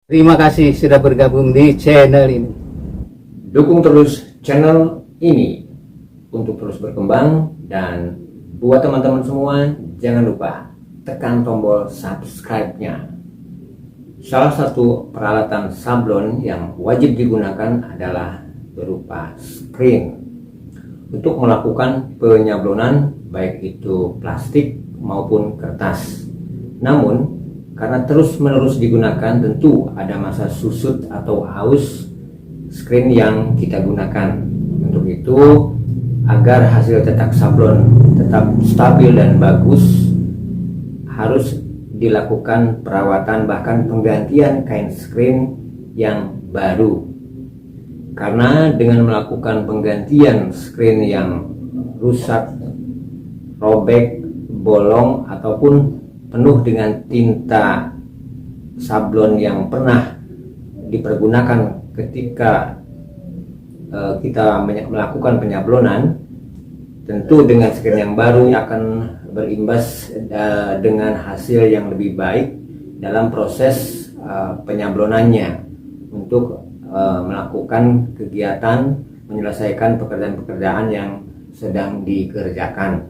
Terima kasih sudah bergabung di channel ini. Dukung terus channel ini untuk terus berkembang, dan buat teman-teman semua jangan lupa tekan tombol subscribe-nya. Salah satu peralatan sablon yang wajib digunakan adalah berupa screen untuk melakukan penyablonan, baik itu plastik maupun kertas. Namun karena terus-menerus digunakan, tentu ada masa susut atau haus screen yang kita gunakan. Untuk itu, agar hasil cetak sablon tetap stabil dan bagus, harus dilakukan perawatan bahkan penggantian kain screen yang baru. Karena dengan melakukan penggantian screen yang rusak, robek, bolong, ataupun penuh dengan tinta sablon yang pernah dipergunakan ketika kita melakukan penyablonan, tentu dengan screen yang baru akan berimbas dengan hasil yang lebih baik dalam proses penyablonannya untuk melakukan kegiatan menyelesaikan pekerjaan-pekerjaan yang sedang dikerjakan.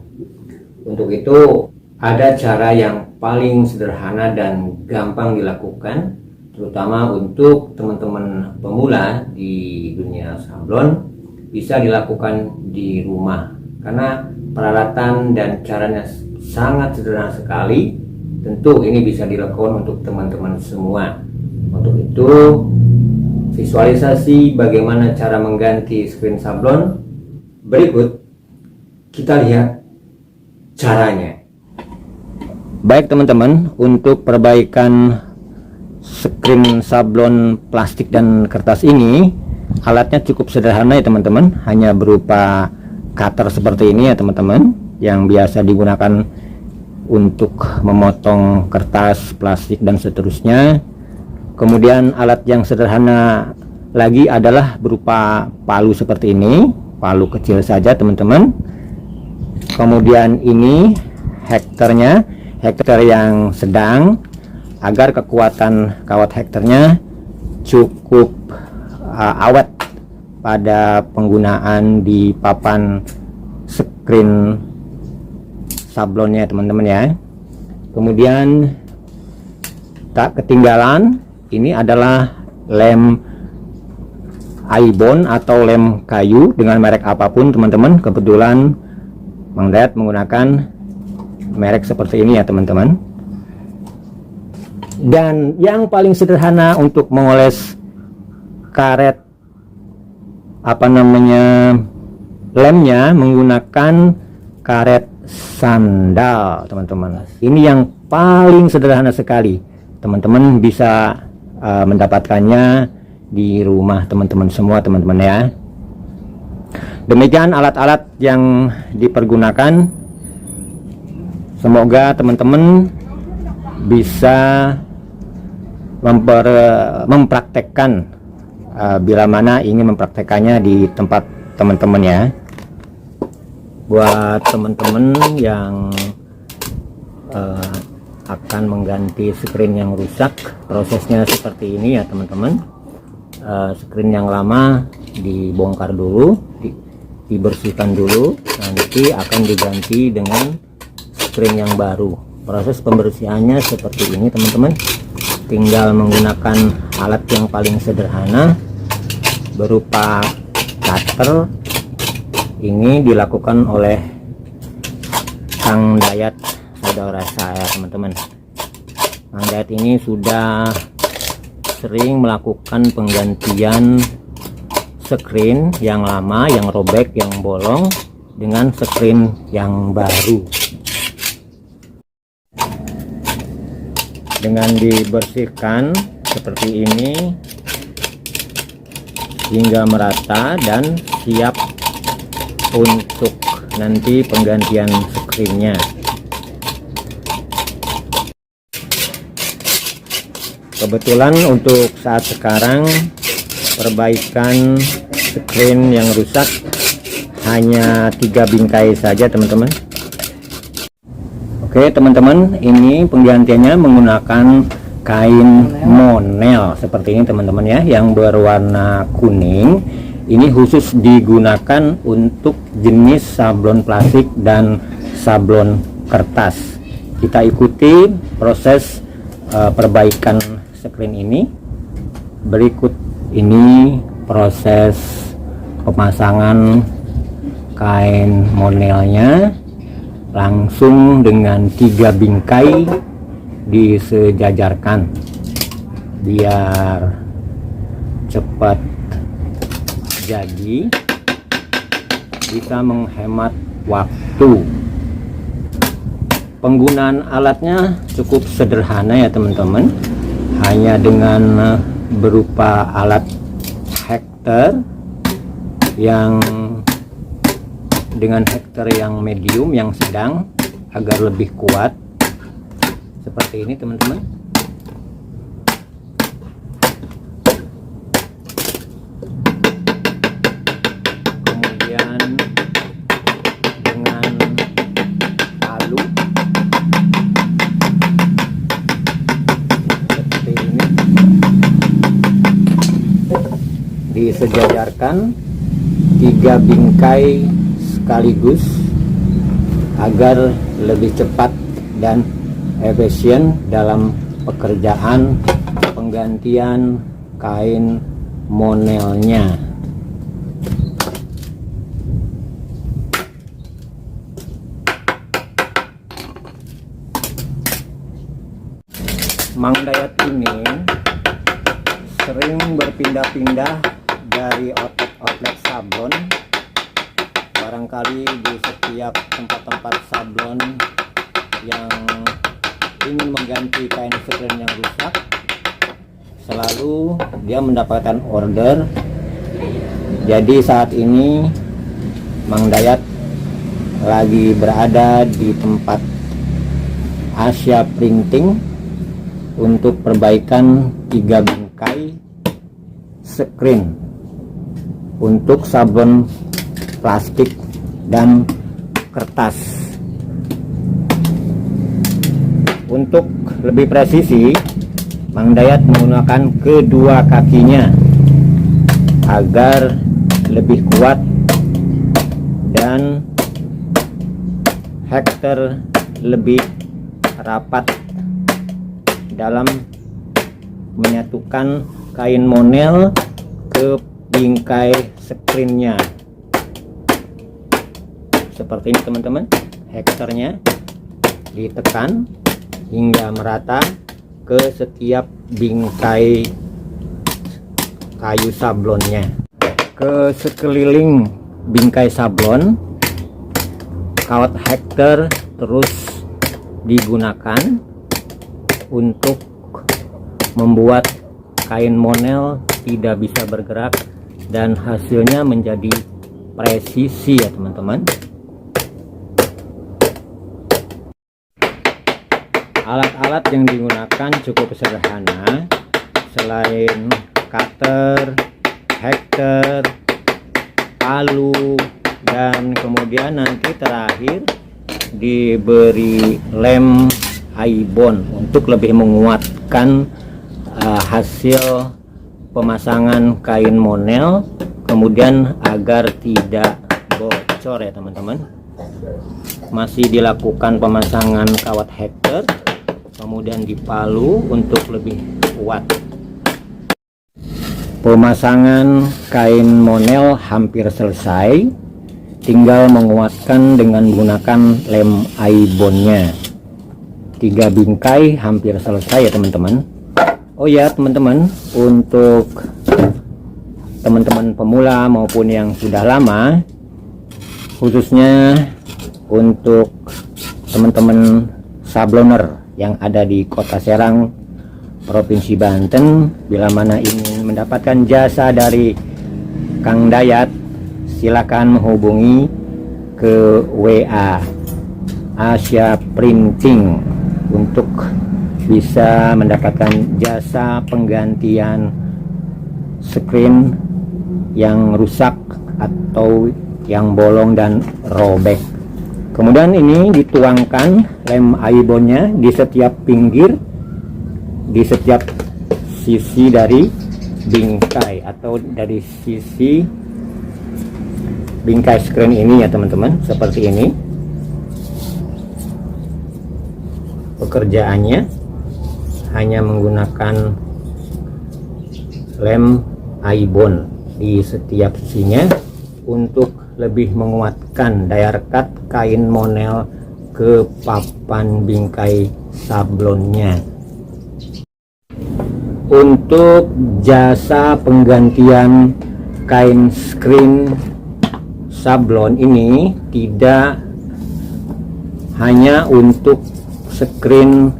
Untuk itu ada cara yang paling sederhana dan gampang dilakukan, terutama untuk teman-teman pemula di dunia sablon. Bisa dilakukan di rumah karena peralatan dan caranya sangat sederhana sekali. Tentu ini bisa dilakukan untuk teman-teman semua. Untuk itu, visualisasi bagaimana cara mengganti screen sablon berikut. Kita lihat caranya. Baik teman-teman, untuk perbaikan screen sablon plastik dan kertas ini, alatnya cukup sederhana ya teman-teman, hanya berupa cutter seperti ini ya teman-teman, yang biasa digunakan untuk memotong kertas, plastik dan seterusnya. Kemudian alat yang sederhana lagi adalah berupa palu seperti ini, palu kecil saja teman-teman. Kemudian ini hektarnya, hektar yang sedang, agar kekuatan kawat hektarnya cukup awet pada penggunaan di papan screen sablonnya teman-teman ya. Kemudian tak ketinggalan, ini adalah lem ibon atau lem kayu dengan merek apapun teman-teman. Kebetulan Mang Dayat menggunakan merek seperti ini ya teman-teman. Dan yang paling sederhana untuk mengoles karet lemnya menggunakan karet sandal teman-teman. Ini yang paling sederhana sekali, teman-teman bisa mendapatkannya di rumah teman-teman semua teman-teman ya. Demikian alat-alat yang dipergunakan. Semoga teman-teman bisa mempraktekkan bila mana ingin mempraktekannya di tempat teman-teman ya. Buat teman-teman yang akan mengganti screen yang rusak, prosesnya seperti ini ya teman-teman. Screen yang lama dibongkar dulu, dibersihkan dulu, nanti akan diganti dengan screen yang baru. Proses pembersihannya seperti ini teman-teman, tinggal menggunakan alat yang paling sederhana berupa cutter. Ini dilakukan oleh Kang Dayat, saudara saya teman-teman. Kang Dayat ini sudah sering melakukan penggantian screen yang lama, yang robek, yang bolong dengan screen yang baru. Dengan dibersihkan seperti ini hingga merata dan siap untuk nanti penggantian screennya. Kebetulan untuk saat sekarang perbaikan screen yang rusak hanya 3 bingkai saja teman-teman. Oke teman-teman, ini penggantiannya menggunakan kain monel seperti ini teman-teman ya, yang berwarna kuning. Ini khusus digunakan untuk jenis sablon plastik dan sablon kertas. Kita ikuti proses perbaikan screen ini. Berikut ini proses pemasangan kain monelnya, langsung dengan 3 bingkai disejajarkan biar cepat jadi, bisa menghemat waktu. Penggunaan alatnya cukup sederhana ya teman-teman, hanya dengan berupa alat hektar yang dengan hektar yang medium, yang sedang, agar lebih kuat seperti ini teman-teman. Kemudian dengan palu seperti ini disejajarkan 3 bingkai sekaligus agar lebih cepat dan efisien dalam pekerjaan penggantian kain monelnya. Mang Dayat ini sering berpindah-pindah dari outlet sablon. Barangkali di setiap tempat-tempat sablon yang ingin mengganti kain screen yang rusak, selalu dia mendapatkan order. Jadi saat ini Mang Dayat lagi berada di tempat Asia Printing untuk perbaikan 3 bingkai screen untuk sablon plastik dan kertas. Untuk lebih presisi, Mang Dayat menggunakan kedua kakinya agar lebih kuat dan hektar lebih rapat dalam menyatukan kain monel ke bingkai screennya. Seperti ini teman-teman, hektarnya ditekan hingga merata ke setiap bingkai kayu sablonnya. Ke sekeliling bingkai sablon, kawat hektar terus digunakan untuk membuat kain monel tidak bisa bergerak dan hasilnya menjadi presisi ya teman-teman. Alat-alat yang digunakan cukup sederhana, selain cutter, hektar, palu, dan kemudian nanti terakhir diberi lem ibon untuk lebih menguatkan hasil pemasangan kain monel, kemudian agar tidak bocor ya teman-teman. Masih dilakukan pemasangan kawat hektar, kemudian dipalu untuk lebih kuat. Pemasangan kain monel hampir selesai, tinggal menguatkan dengan menggunakan lem ibonnya. 3 bingkai hampir selesai ya teman-teman. Oh ya teman-teman, untuk teman-teman pemula maupun yang sudah lama, khususnya untuk teman-teman sabloner yang ada di Kota Serang, Provinsi Banten, bila mana ingin mendapatkan jasa dari Kang Dayat, silakan menghubungi ke WA Asia Printing untuk bisa mendapatkan jasa penggantian screen yang rusak atau yang bolong dan robek. Kemudian ini dituangkan lem ibonnya di setiap pinggir di setiap sisi dari bingkai atau dari sisi bingkai screen ini ya teman-teman, seperti ini. Pekerjaannya hanya menggunakan lem ibon di setiap sisinya untuk lebih menguatkan daya rekat kain monel ke papan bingkai sablonnya. Untuk jasa penggantian kain screen sablon ini tidak hanya untuk screen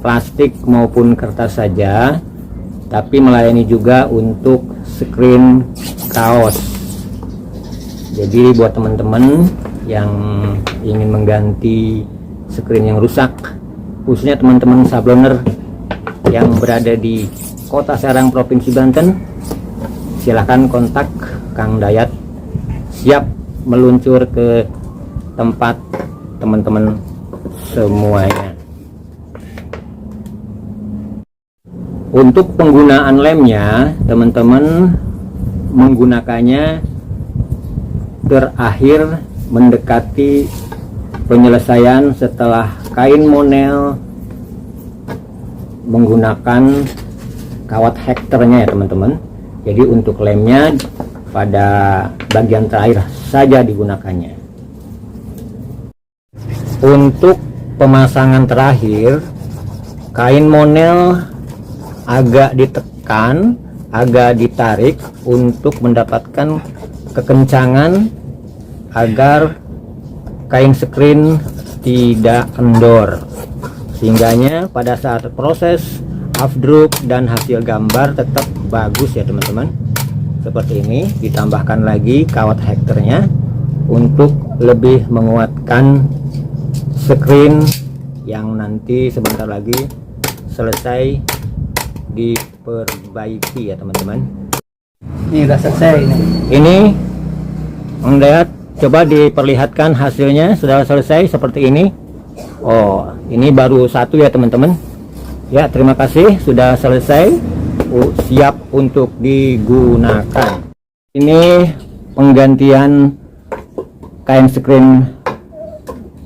plastik maupun kertas saja, tapi melayani juga untuk screen kaos. Jadi buat teman-teman yang ingin mengganti screen yang rusak, khususnya teman-teman sabloner yang berada di Kota Serang, Provinsi Banten, silahkan kontak Kang Dayat, siap meluncur ke tempat teman-teman semuanya. Untuk penggunaan lemnya, teman-teman menggunakannya terakhir mendekati penyelesaian setelah kain monel menggunakan kawat hektarnya ya teman-teman. Jadi untuk lemnya pada bagian terakhir saja digunakannya. Untuk pemasangan terakhir, kain monel agak ditekan, agak ditarik untuk mendapatkan kekencangan agar kain screen tidak kendor, sehingganya pada saat proses afdruk dan hasil gambar tetap bagus ya teman-teman. Seperti ini, ditambahkan lagi kawat hektarnya untuk lebih menguatkan screen yang nanti sebentar lagi selesai diperbaiki ya teman-teman. Ini udah selesai ini. Ini Mang Dayat coba diperlihatkan hasilnya, sudah selesai seperti ini. Oh, ini baru satu ya teman-teman. Ya, terima kasih sudah selesai, siap untuk digunakan. Ini penggantian kain screen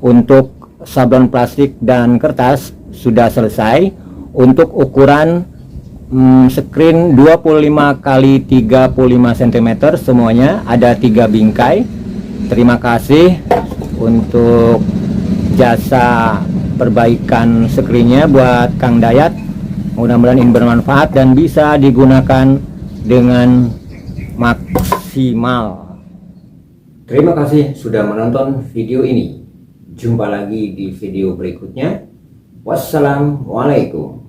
untuk sablon plastik dan kertas sudah selesai. Untuk ukuran screen 25 x 35 cm semuanya ada 3 bingkai. Terima kasih untuk jasa perbaikan screennya buat Kang Dayat. Mudah-mudahan ini bermanfaat dan bisa digunakan dengan maksimal. Terima kasih sudah menonton video ini. Jumpa lagi di video berikutnya. Wassalamualaikum.